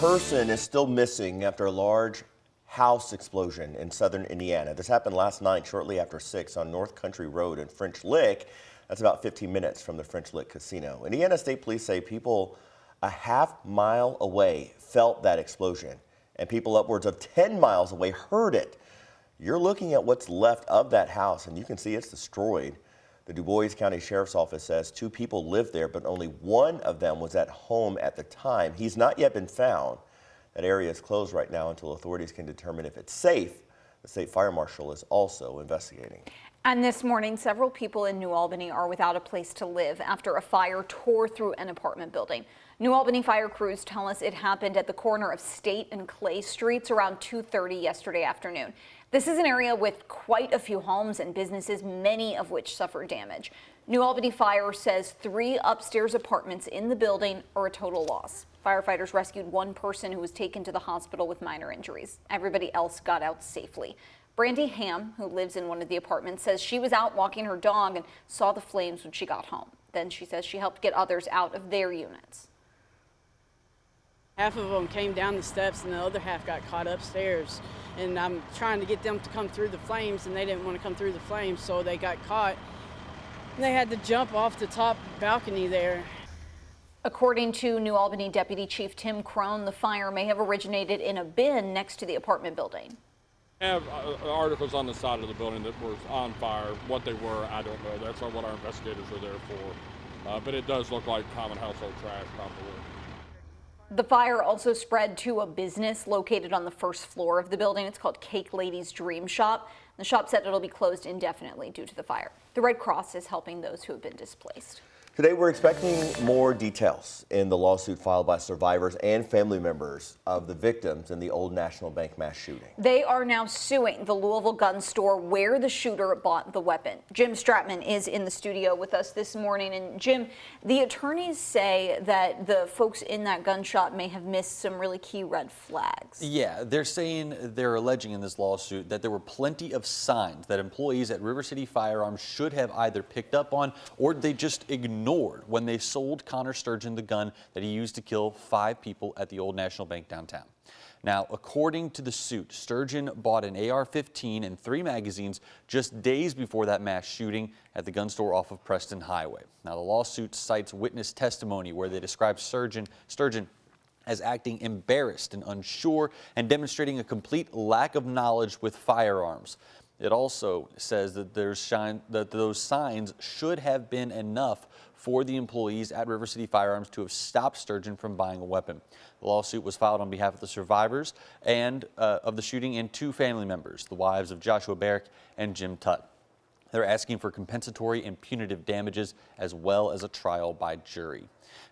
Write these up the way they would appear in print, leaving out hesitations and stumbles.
Person is still missing after a large house explosion in southern Indiana. This happened last night shortly after 6 on North Country Road in French Lick. That's about 15 minutes from the French Lick Casino. Indiana State Police say people a half-mile away felt that explosion, and people upwards of 10 miles away heard it. You're looking at what's left of that house, and you can see it's destroyed. The Du Bois County Sheriff's Office says 2 people lived there, but only one of them was at home at the time. He's not yet been found. That area is closed right now until authorities can determine if it's safe. The state fire marshal is also investigating. And this morning, several people in New Albany are without a place to live after a fire tore through an apartment building. New Albany fire crews tell us it happened at the corner of State and Clay Streets around 2:30 yesterday afternoon. This is an area with quite a few homes and businesses, many of which suffered damage. New Albany Fire says 3 upstairs apartments in the building are a total loss. Firefighters rescued one person who was taken to the hospital with minor injuries. Everybody else got out safely. Brandy Ham, who lives in one of the apartments, says she was out walking her dog and saw the flames when she got home. Then she says she helped get others out of their units. Half of them came down the steps and the other half got caught upstairs. And I'm trying to get them to come through the flames, and they didn't want to come through the flames, so they got caught. And they had to jump off the top balcony there. According to New Albany Deputy Chief Tim Crone, the fire may have originated in a bin next to the apartment building. I have articles on the side of the building that were on fire. What they were, I don't know. That's what our investigators are there for. But it does look like common household trash, probably. The fire also spread to a business located on the first floor of the building. It's called Cake Lady's Dream Shop. The shop said it'll be closed indefinitely due to the fire. The Red Cross is helping those who have been displaced. Today, we're expecting more details in the lawsuit filed by survivors and family members of the victims in the Old National Bank mass shooting. They are now suing the Louisville gun store where the shooter bought the weapon. Jim Stratman is in the studio with us this morning. And Jim, the attorneys say that the folks in that gun shop may have missed some really key red flags. Yeah, they're alleging in this lawsuit that there were plenty of signs that employees at River City Firearms should have either picked up on or they just ignored when they sold Connor Sturgeon the gun that he used to kill 5 people at the Old National Bank downtown. Now, according to the suit, Sturgeon bought an AR-15 and 3 magazines just days before that mass shooting at the gun store off of Preston Highway. Now, the lawsuit cites witness testimony where they describe Sturgeon as acting embarrassed and unsure and demonstrating a complete lack of knowledge with firearms. It also says that those signs should have been enough for the employees at River City Firearms to have stopped Sturgeon from buying a weapon. The lawsuit was filed on behalf of the survivors and of the shooting and 2 family members, the wives of Joshua Barrick and Jim Tutt. They're asking for compensatory and punitive damages as well as a trial by jury.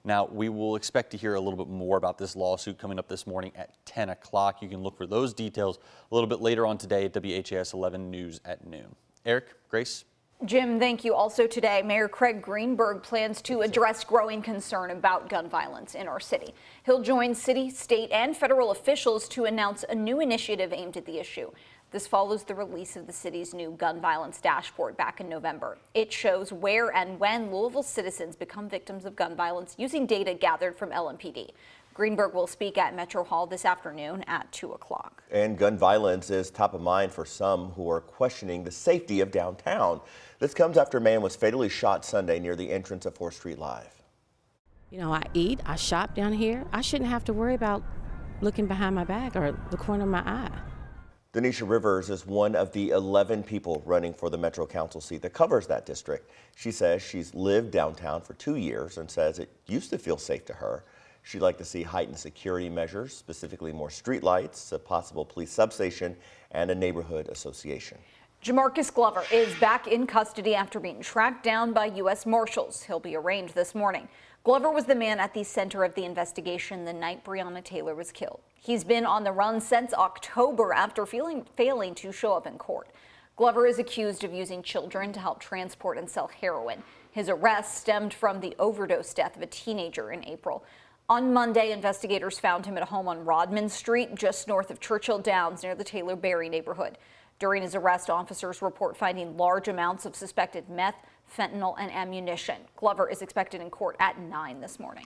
Now, we will expect to hear a little bit more about this lawsuit coming up this morning at 10 o'clock. You can look for those details a little bit later on today at WHAS11 News at noon. Eric, Grace? Jim, thank you. Also today, Mayor Craig Greenberg plans to address growing concern about gun violence in our city. He'll join city, state, and federal officials to announce a new initiative aimed at the issue. This follows the release of the city's new gun violence dashboard back in November. It shows where and when Louisville citizens become victims of gun violence using data gathered from LMPD. Greenberg will speak at Metro Hall this afternoon at 2 o'clock. And gun violence is top of mind for some who are questioning the safety of downtown. This comes after a man was fatally shot Sunday near the entrance of 4th Street Live. You know, I eat, I shop down here. I shouldn't have to worry about looking behind my back or the corner of my eye. Denisha Rivers is one of the 11 people running for the Metro Council seat that covers that district. She says she's lived downtown for 2 years and says it used to feel safe to her. She'd like to see heightened security measures, specifically more streetlights, a possible police substation, and a neighborhood association. Jamarcus Glover is back in custody after being tracked down by U.S. Marshals. He'll be arraigned this morning. Glover was the man at the center of the investigation the night Breonna Taylor was killed. He's been on the run since October after failing to show up in court. Glover is accused of using children to help transport and sell heroin. His arrest stemmed from the overdose death of a teenager in April. On Monday, investigators found him at a home on Rodman Street, just north of Churchill Downs, near the Taylor Berry neighborhood. During his arrest, officers report finding large amounts of suspected meth, fentanyl, and ammunition. Glover is expected in court at 9 this morning.